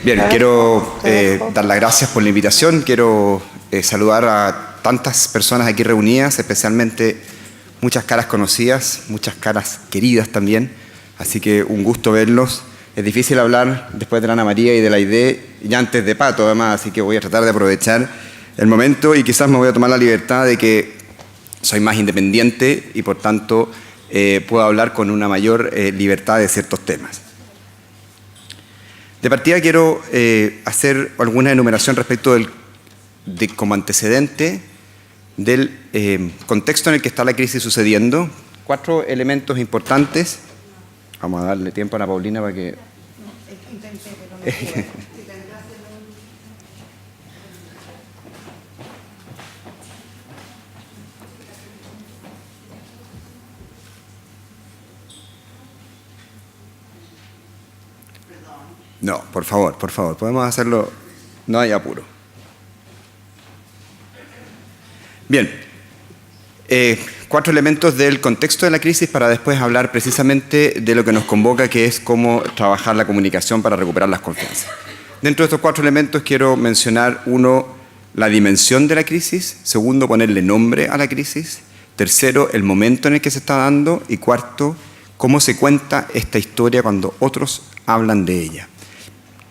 Bien, quiero dar las gracias por la invitación. Quiero saludar a tantas personas aquí reunidas, especialmente muchas caras conocidas, muchas caras queridas también. Así que un gusto verlos. Es difícil hablar después de la Ana María y de la ID y antes de Pato, además, así que voy a tratar de aprovechar el momento y quizás me voy a tomar la libertad de que soy más independiente y por tanto puedo hablar con una mayor libertad de ciertos temas. De partida quiero hacer alguna enumeración respecto de como antecedente del contexto en el que está la crisis sucediendo. 4 elementos importantes. Vamos a darle tiempo a Ana Paulina para que... No, por favor, podemos hacerlo, no hay apuro. Bien, 4 elementos del contexto de la crisis para después hablar precisamente de lo que nos convoca, que es cómo trabajar la comunicación para recuperar las confianzas. Dentro de estos 4 elementos quiero mencionar, 1, la dimensión de la crisis; 2, ponerle nombre a la crisis; 3, el momento en el que se está dando; y 4, cómo se cuenta esta historia cuando otros hablan de ella.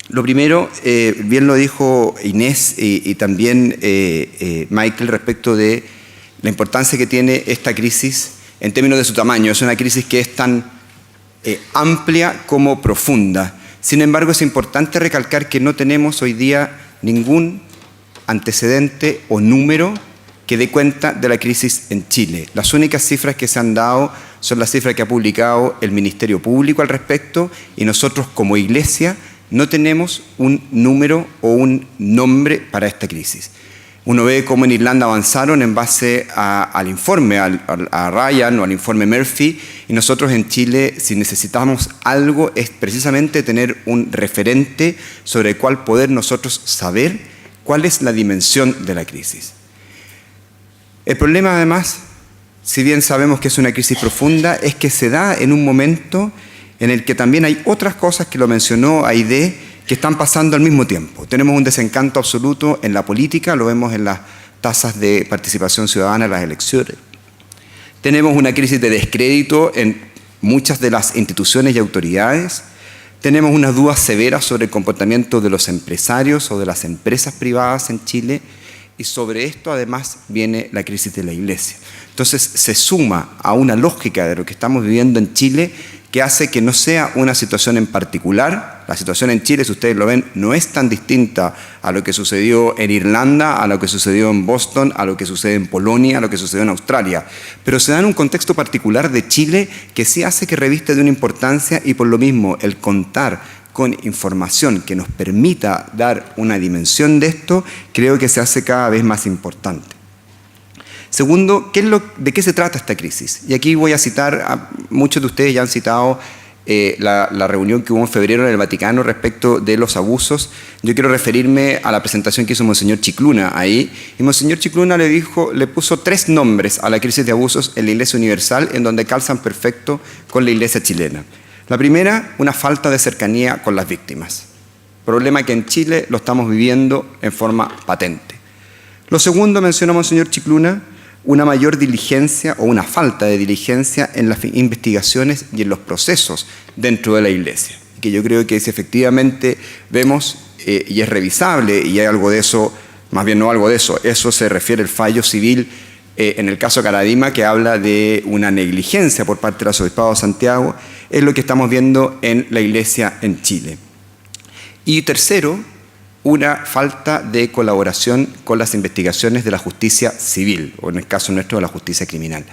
Lo primero, bien lo dijo Inés y también Michael respecto de la importancia que tiene esta crisis en términos de su tamaño. Es una crisis que es tan amplia como profunda. Sin embargo, es importante recalcar que no tenemos hoy día ningún antecedente o número que dé cuenta de la crisis en Chile. Las únicas cifras que se han dado son las cifras que ha publicado el Ministerio Público al respecto, y nosotros como Iglesia no tenemos un número o un nombre para esta crisis. Uno ve cómo en Irlanda avanzaron en base al informe, a Ryan o al informe Murphy, y nosotros en Chile, si necesitamos algo, es precisamente tener un referente sobre el cual poder nosotros saber cuál es la dimensión de la crisis. El problema, además, si bien sabemos que es una crisis profunda, es que se da en un momento en el que también hay otras cosas, que lo mencionó Aide, que están pasando al mismo tiempo. Tenemos un desencanto absoluto en la política, lo vemos en las tasas de participación ciudadana en las elecciones. Tenemos una crisis de descrédito en muchas de las instituciones y autoridades. Tenemos unas dudas severas sobre el comportamiento de los empresarios o de las empresas privadas en Chile. Y sobre esto, además, viene la crisis de la Iglesia. Entonces, se suma a una lógica de lo que estamos viviendo en Chile, que hace que no sea una situación en particular. La situación en Chile, si ustedes lo ven, no es tan distinta a lo que sucedió en Irlanda, a lo que sucedió en Boston, a lo que sucede en Polonia, a lo que sucedió en Australia. Pero se da en un contexto particular de Chile que sí hace que reviste de una importancia, y por lo mismo el contar con información que nos permita dar una dimensión de esto, creo que se hace cada vez más importante. Segundo, ¿de qué se trata esta crisis? Y aquí voy a citar, muchos de ustedes ya han citado la reunión que hubo en febrero en el Vaticano respecto de los abusos. Yo quiero referirme a la presentación que hizo Monseñor Chicluna ahí. Y Monseñor Chicluna le puso 3 nombres a la crisis de abusos en la Iglesia Universal, en donde calzan perfecto con la Iglesia chilena. La primera, una falta de cercanía con las víctimas. Problema que en Chile lo estamos viviendo en forma patente. Lo segundo, mencionó Monseñor Chicluna, una mayor diligencia o una falta de diligencia en las investigaciones y en los procesos dentro de la Iglesia. Que yo creo que si efectivamente vemos y es revisable, y hay algo de eso, más bien no algo de eso, eso se refiere al fallo civil en el caso Caradima, que habla de una negligencia por parte del Arzobispado de Santiago, es lo que estamos viendo en la Iglesia en Chile. Y tercero, una falta de colaboración con las investigaciones de la justicia civil, o en el caso nuestro de la justicia criminal.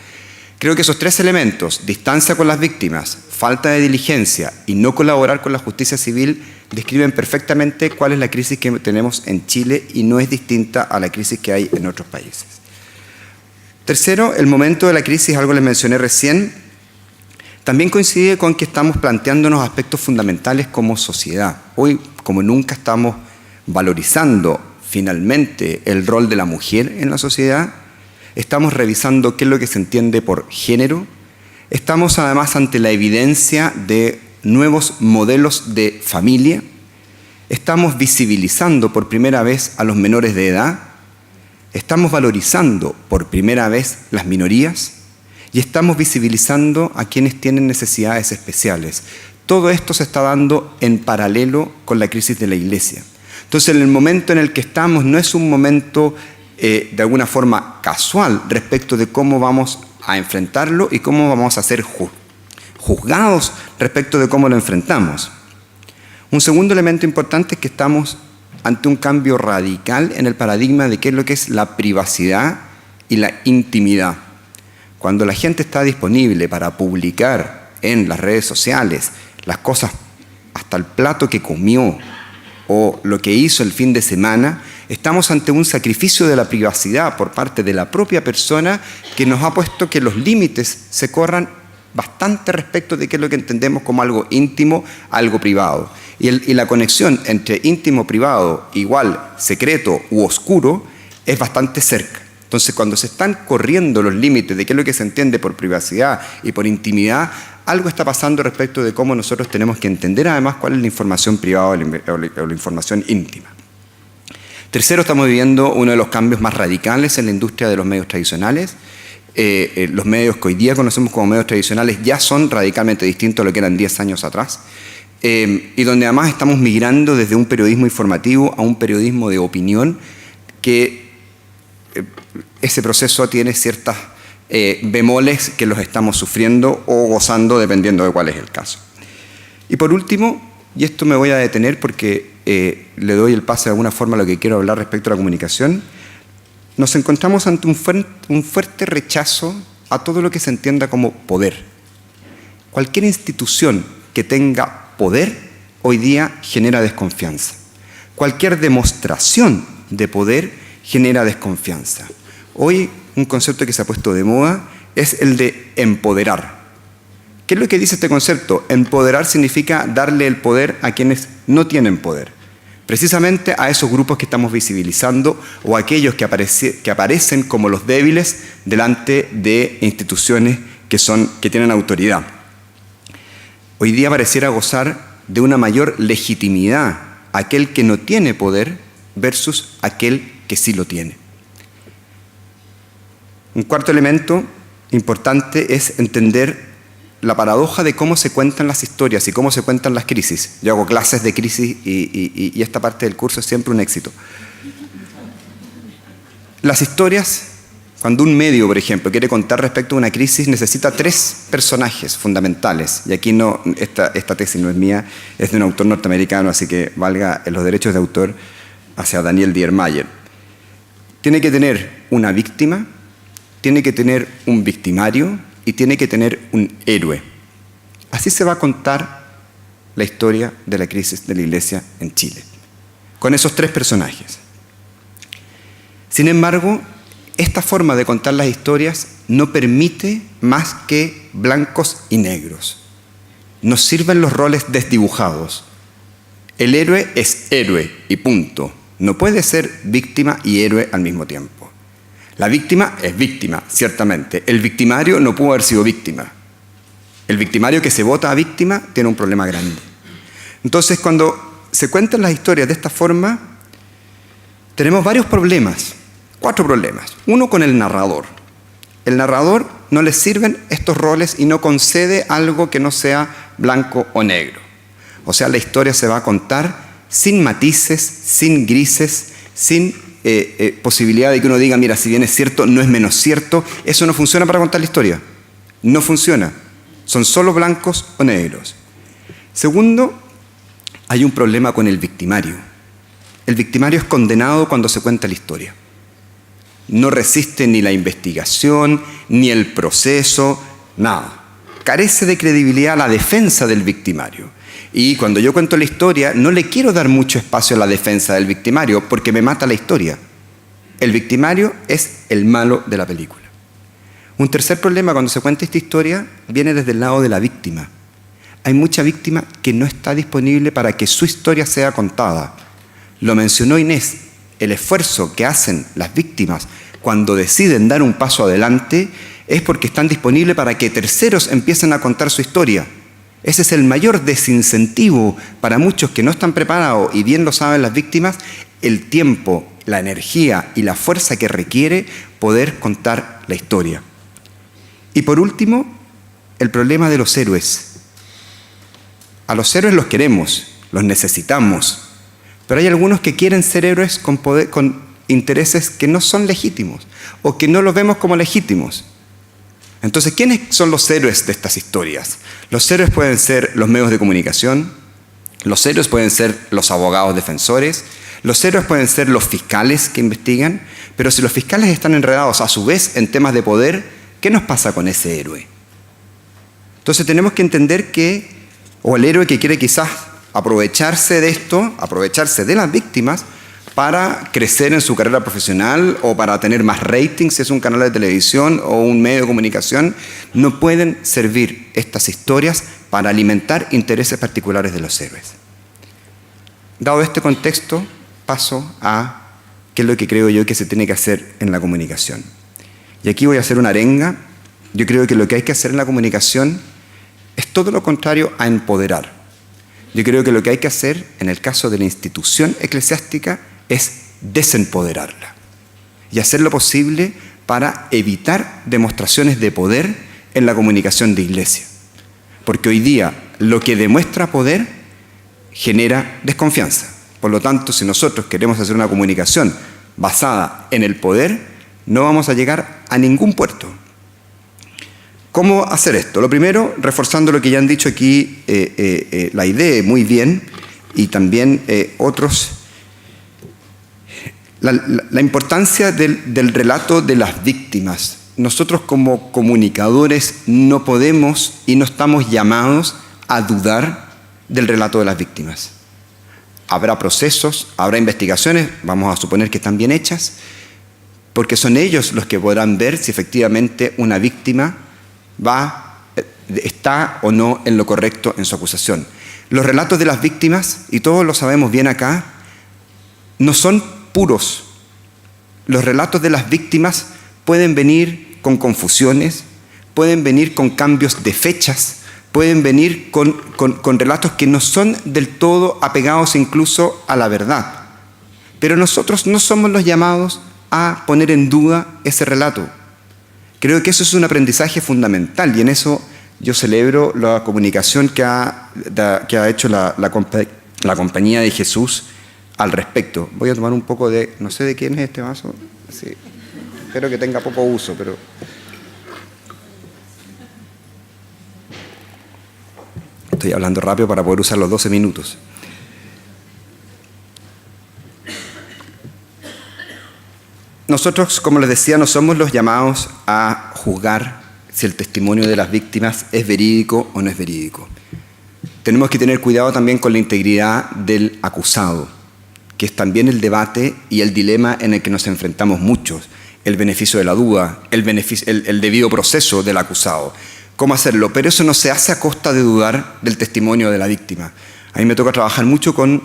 Creo que esos 3 elementos, distancia con las víctimas, falta de diligencia y no colaborar con la justicia civil, describen perfectamente cuál es la crisis que tenemos en Chile, y no es distinta a la crisis que hay en otros países. Tercero, el momento de la crisis, algo les mencioné recién, también coincide con que estamos planteándonos aspectos fundamentales como sociedad. Hoy, como nunca, estamos valorizando finalmente el rol de la mujer en la sociedad. Estamos revisando qué es lo que se entiende por género. Estamos además ante la evidencia de nuevos modelos de familia. Estamos visibilizando por primera vez a los menores de edad, estamos valorizando por primera vez las minorías y estamos visibilizando a quienes tienen necesidades especiales. Todo esto se está dando en paralelo con la crisis de la Iglesia. Entonces, en el momento en el que estamos no es un momento de alguna forma casual respecto de cómo vamos a enfrentarlo y cómo vamos a ser juzgados respecto de cómo lo enfrentamos. Un segundo elemento importante es que estamos ante un cambio radical en el paradigma de qué es lo que es la privacidad y la intimidad. Cuando la gente está disponible para publicar en las redes sociales las cosas, hasta el plato que comió o lo que hizo el fin de semana, estamos ante un sacrificio de la privacidad por parte de la propia persona que nos ha puesto que los límites se corran bastante respecto de qué es lo que entendemos como algo íntimo, algo privado. Y la conexión entre íntimo, privado, igual, secreto u oscuro, es bastante cerca. Entonces, cuando se están corriendo los límites de qué es lo que se entiende por privacidad y por intimidad, algo está pasando respecto de cómo nosotros tenemos que entender además cuál es la información privada o la información íntima. Tercero, estamos viviendo uno de los cambios más radicales en la industria de los medios tradicionales. Los medios que hoy día conocemos como medios tradicionales ya son radicalmente distintos a lo que eran 10 años atrás. Y donde además estamos migrando desde un periodismo informativo a un periodismo de opinión, que ese proceso tiene ciertas bemoles que los estamos sufriendo o gozando dependiendo de cuál es el caso. Y por último, y esto me voy a detener porque le doy el pase de alguna forma a lo que quiero hablar respecto a la comunicación, nos encontramos ante un fuerte rechazo a todo lo que se entienda como poder. Cualquier institución que tenga poder hoy día genera desconfianza. Cualquier demostración de poder genera desconfianza. Hoy un concepto que se ha puesto de moda es el de empoderar. ¿Qué es lo que dice este concepto? Empoderar significa darle el poder a quienes no tienen poder. Precisamente a esos grupos que estamos visibilizando o a aquellos que aparecen como los débiles delante de instituciones que tienen autoridad. Hoy día pareciera gozar de una mayor legitimidad aquel que no tiene poder versus aquel que sí lo tiene. Un cuarto elemento importante es entender la paradoja de cómo se cuentan las historias y cómo se cuentan las crisis. Yo hago clases de crisis y esta parte del curso es siempre un éxito. Las historias, cuando un medio, por ejemplo, quiere contar respecto a una crisis, necesita 3 personajes fundamentales. Y aquí no, esta tesis no es mía, es de un autor norteamericano, así que valga los derechos de autor hacia Daniel Diermayer. Tiene que tener una víctima, tiene que tener un victimario y tiene que tener un héroe. Así se va a contar la historia de la crisis de la Iglesia en Chile, con esos 3 personajes. Sin embargo, esta forma de contar las historias no permite más que blancos y negros. Nos sirven los roles desdibujados. El héroe es héroe y punto. No puede ser víctima y héroe al mismo tiempo. La víctima es víctima, ciertamente. El victimario no pudo haber sido víctima. El victimario que se vota a víctima tiene un problema grande. Entonces, cuando se cuentan las historias de esta forma, tenemos varios problemas, 4 problemas. Uno con el narrador. El narrador no le sirven estos roles y no concede algo que no sea blanco o negro. O sea, la historia se va a contar sin matices, sin grises, sin posibilidad de que uno diga, mira, si bien es cierto, no es menos cierto. Eso no funciona para contar la historia. No funciona. Son solo blancos o negros. Segundo, hay un problema con el victimario. El victimario es condenado cuando se cuenta la historia. No resiste ni la investigación, ni el proceso, nada. Carece de credibilidad la defensa del victimario. Y cuando yo cuento la historia, no le quiero dar mucho espacio a la defensa del victimario porque me mata la historia. El victimario es el malo de la película. Un tercer problema cuando se cuenta esta historia viene desde el lado de la víctima. Hay mucha víctima que no está disponible para que su historia sea contada. Lo mencionó Inés, el esfuerzo que hacen las víctimas cuando deciden dar un paso adelante es porque están disponibles para que terceros empiecen a contar su historia. Ese es el mayor desincentivo para muchos que no están preparados, y bien lo saben las víctimas, el tiempo, la energía y la fuerza que requiere poder contar la historia. Y por último, el problema de los héroes. A los héroes los queremos, los necesitamos, pero hay algunos que quieren ser héroes con intereses que no son legítimos o que no los vemos como legítimos. Entonces, ¿quiénes son los héroes de estas historias? Los héroes pueden ser los medios de comunicación, los héroes pueden ser los abogados defensores, los héroes pueden ser los fiscales que investigan, pero si los fiscales están enredados a su vez en temas de poder, ¿qué nos pasa con ese héroe? Entonces tenemos que entender que, o el héroe que quiere quizás aprovecharse de esto, aprovecharse de las víctimas, para crecer en su carrera profesional o para tener más rating si es un canal de televisión o un medio de comunicación, no pueden servir estas historias para alimentar intereses particulares de los héroes. Dado este contexto, paso a qué es lo que creo yo que se tiene que hacer en la comunicación. Y aquí voy a hacer una arenga. Yo creo que lo que hay que hacer en la comunicación es todo lo contrario a empoderar. Yo creo que lo que hay que hacer en el caso de la institución eclesiástica es desempoderarla y hacer lo posible para evitar demostraciones de poder en la comunicación de iglesia. Porque hoy día lo que demuestra poder genera desconfianza. Por lo tanto, si nosotros queremos hacer una comunicación basada en el poder, no vamos a llegar a ningún puerto. ¿Cómo hacer esto? Lo primero, reforzando lo que ya han dicho aquí, la idea muy bien, y también otros. La importancia del relato de las víctimas. Nosotros como comunicadores no podemos y no estamos llamados a dudar del relato de las víctimas. Habrá procesos, habrá investigaciones, vamos a suponer que están bien hechas, porque son ellos los que podrán ver si efectivamente una víctima está o no en lo correcto en su acusación. Los relatos de las víctimas, y todos lo sabemos bien acá, no son puros. Los relatos de las víctimas pueden venir con confusiones, pueden venir con cambios de fechas, pueden venir con relatos que no son del todo apegados incluso a la verdad. Pero nosotros no somos los llamados a poner en duda ese relato. Creo que eso es un aprendizaje fundamental, y en eso yo celebro la comunicación que ha hecho la Compañía de Jesús al respecto. Voy a tomar un poco de, no sé de quién es este vaso, sí, espero que tenga poco uso, pero estoy hablando rápido para poder usar los 12 minutos. Nosotros, como les decía, no somos los llamados a juzgar si el testimonio de las víctimas es verídico o no es verídico. Tenemos que tener cuidado también con la integridad del acusado, que es también el debate y el dilema en el que nos enfrentamos muchos. El beneficio de la duda, el debido proceso del acusado. ¿Cómo hacerlo? Pero eso no se hace a costa de dudar del testimonio de la víctima. A mí me toca trabajar mucho con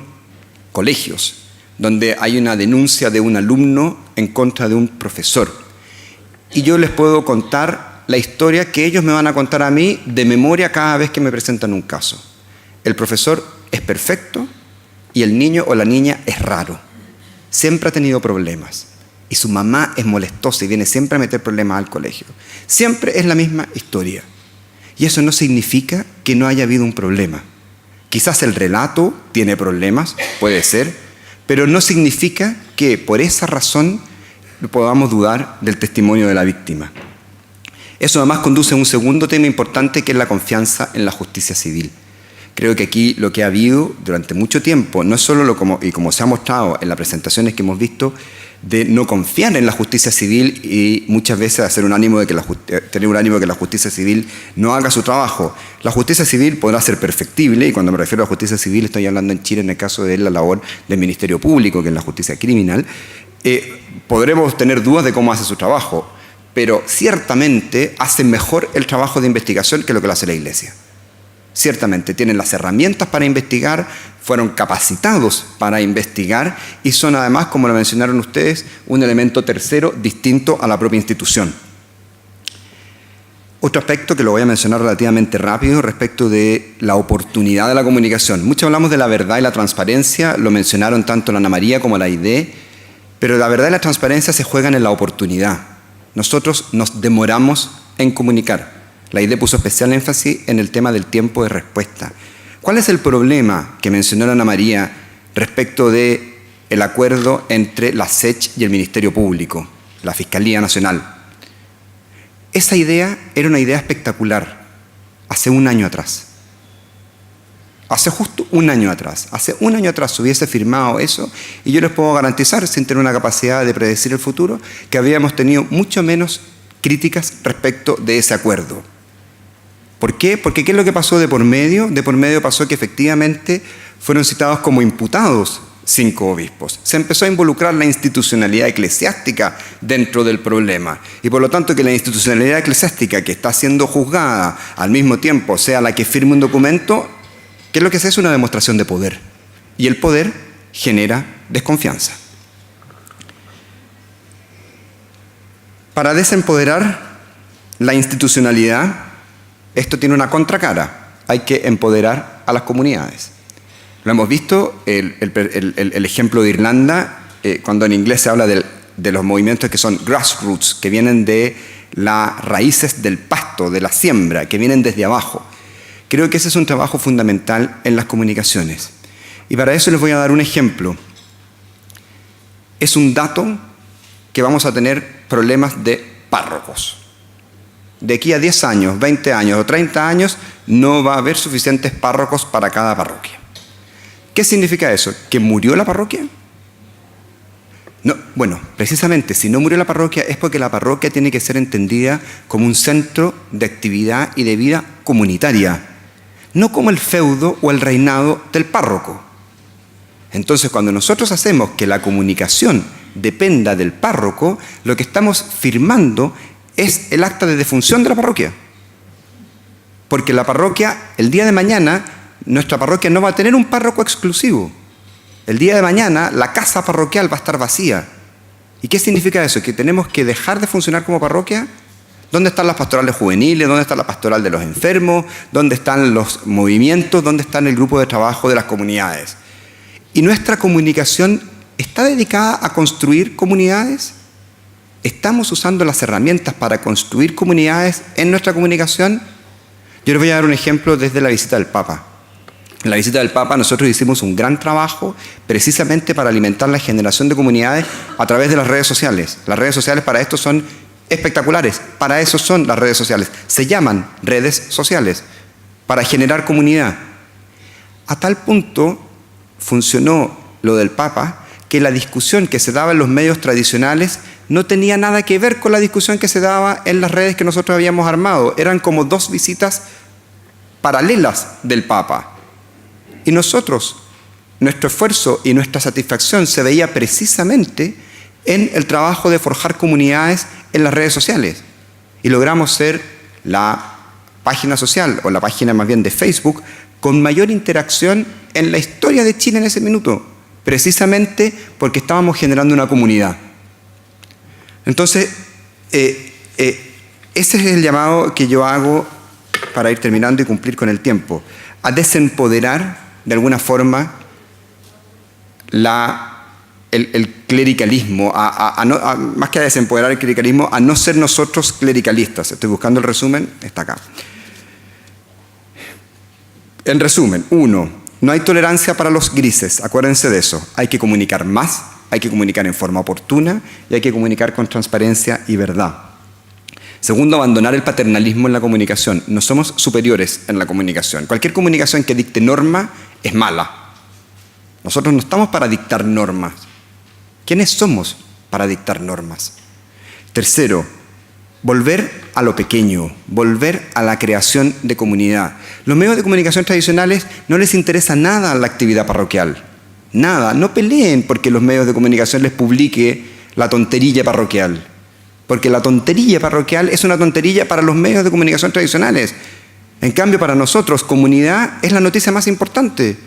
colegios, donde hay una denuncia de un alumno en contra de un profesor. Y yo les puedo contar la historia que ellos me van a contar a mí de memoria cada vez que me presentan un caso. El profesor es perfecto y el niño o la niña es raro. Siempre ha tenido problemas. Y su mamá es molestosa y viene siempre a meter problemas al colegio. Siempre es la misma historia. Y eso no significa que no haya habido un problema. Quizás el relato tiene problemas, puede ser, pero no significa que por esa razón podamos dudar del testimonio de la víctima. Eso además conduce a un segundo tema importante, que es la confianza en la justicia civil. Creo que aquí lo que ha habido durante mucho tiempo, no es solo como se ha mostrado en las presentaciones que hemos visto, de no confiar en la justicia civil y muchas veces tener un ánimo de que la justicia civil no haga su trabajo. La justicia civil podrá ser perfectible, y cuando me refiero a justicia civil estoy hablando en Chile en el caso de la labor del Ministerio Público, que es la justicia criminal. Podremos tener dudas de cómo hace su trabajo, pero ciertamente hace mejor el trabajo de investigación que lo que lo hace la Iglesia. Ciertamente tienen las herramientas para investigar, fueron capacitados para investigar y son además, como lo mencionaron ustedes, un elemento tercero distinto a la propia institución. Otro aspecto que lo voy a mencionar relativamente rápido respecto de la oportunidad de la comunicación. Mucho hablamos de la verdad y la transparencia, lo mencionaron tanto la Ana María como la Aide, pero la verdad y la transparencia se juegan en la oportunidad. Nosotros nos demoramos en comunicar. La Aide puso especial énfasis en el tema del tiempo de respuesta. ¿Cuál es el problema que mencionó la Ana María respecto del acuerdo entre la SECH y el Ministerio Público, la Fiscalía Nacional? Esa idea era una idea espectacular hace un año atrás. Hace justo un año atrás. Hace un año atrás se hubiese firmado eso y yo les puedo garantizar, sin tener una capacidad de predecir el futuro, que habríamos tenido mucho menos críticas respecto de ese acuerdo. ¿Por qué? Porque ¿qué es lo que pasó de por medio? De por medio pasó que efectivamente fueron citados como imputados 5 obispos. Se empezó a involucrar la institucionalidad eclesiástica dentro del problema. Y por lo tanto que la institucionalidad eclesiástica que está siendo juzgada al mismo tiempo sea la que firme un documento, ¿qué es lo que se hace? Una demostración de poder. Y el poder genera desconfianza. Para desempoderar la institucionalidad, esto tiene una contracara. Hay que empoderar a las comunidades. Lo hemos visto, el ejemplo de Irlanda, cuando en inglés se habla de los movimientos que son grassroots, que vienen de las raíces del pasto, de la siembra, que vienen desde abajo. Creo que ese es un trabajo fundamental en las comunicaciones. Y para eso les voy a dar un ejemplo. Es un dato que vamos a tener problemas de párrocos. De aquí a 10 años, 20 años o 30 años, no va a haber suficientes párrocos para cada parroquia. ¿Qué significa eso? ¿Que murió la parroquia? No, bueno, precisamente si no murió la parroquia es porque la parroquia tiene que ser entendida como un centro de actividad y de vida comunitaria, no como el feudo o el reinado del párroco. Entonces, cuando nosotros hacemos que la comunicación dependa del párroco, lo que estamos firmando es el acta de defunción de la parroquia. Porque la parroquia, el día de mañana, nuestra parroquia no va a tener un párroco exclusivo. El día de mañana la casa parroquial va a estar vacía. ¿Y qué significa eso? ¿Que tenemos que dejar de funcionar como parroquia? ¿Dónde están las pastorales juveniles? ¿Dónde está la pastoral de los enfermos? ¿Dónde están los movimientos? ¿Dónde está el grupo de trabajo de las comunidades? ¿Y nuestra comunicación está dedicada a construir comunidades? ¿Estamos usando las herramientas para construir comunidades en nuestra comunicación? Yo les voy a dar un ejemplo desde la visita del Papa. En la visita del Papa nosotros hicimos un gran trabajo precisamente para alimentar la generación de comunidades a través de las redes sociales. Las redes sociales para esto son espectaculares, para eso son las redes sociales. Se llaman redes sociales, para generar comunidad. A tal punto funcionó lo del Papa que la discusión que se daba en los medios tradicionales no tenía nada que ver con la discusión que se daba en las redes que nosotros habíamos armado. Eran como 2 visitas paralelas del Papa. Y nosotros, nuestro esfuerzo y nuestra satisfacción se veía precisamente en el trabajo de forjar comunidades en las redes sociales. Y logramos ser la página social, o la página más bien de Facebook, con mayor interacción en la historia de Chile en ese minuto, precisamente porque estábamos generando una comunidad. Entonces, ese es el llamado que yo hago para ir terminando y cumplir con el tiempo, a desempoderar de alguna forma el clericalismo, más que a desempoderar el clericalismo, a no ser nosotros clericalistas. Estoy buscando el resumen, está acá. En resumen, 1, no hay tolerancia para los grises, acuérdense de eso. Hay que comunicar más, hay que comunicar en forma oportuna y hay que comunicar con transparencia y verdad. Segundo, abandonar el paternalismo en la comunicación. No somos superiores en la comunicación. Cualquier comunicación que dicte norma es mala. Nosotros no estamos para dictar normas. ¿Quiénes somos para dictar normas? Tercero, volver a lo pequeño, volver a la creación de comunidad. Los medios de comunicación tradicionales no les interesa nada la actividad parroquial. Nada. No peleen porque los medios de comunicación les publique la tonterilla parroquial. Porque la tonterilla parroquial es una tonterilla para los medios de comunicación tradicionales. En cambio, para nosotros, comunidad es la noticia más importante.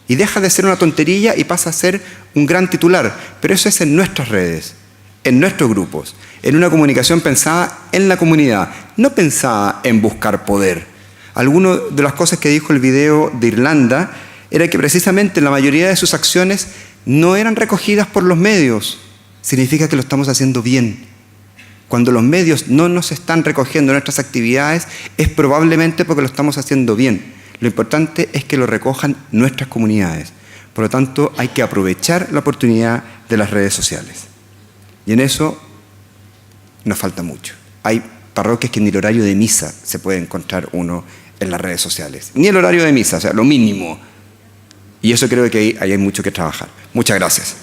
Y deja de ser una tonterilla y pasa a ser un gran titular. Pero eso es en nuestras redes. en nuestros grupos, en una comunicación pensada en la comunidad, no pensada en buscar poder. Algunas de las cosas que dijo el video de Irlanda era que precisamente la mayoría de sus acciones no eran recogidas por los medios. Significa que lo estamos haciendo bien. Cuando los medios no nos están recogiendo nuestras actividades, es probablemente porque lo estamos haciendo bien. Lo importante es que lo recojan nuestras comunidades. Por lo tanto, hay que aprovechar la oportunidad de las redes sociales. Y en eso nos falta mucho. Hay parroquias que ni el horario de misa se puede encontrar uno en las redes sociales. Ni el horario de misa, o sea, lo mínimo. Y eso creo que ahí hay mucho que trabajar. Muchas gracias.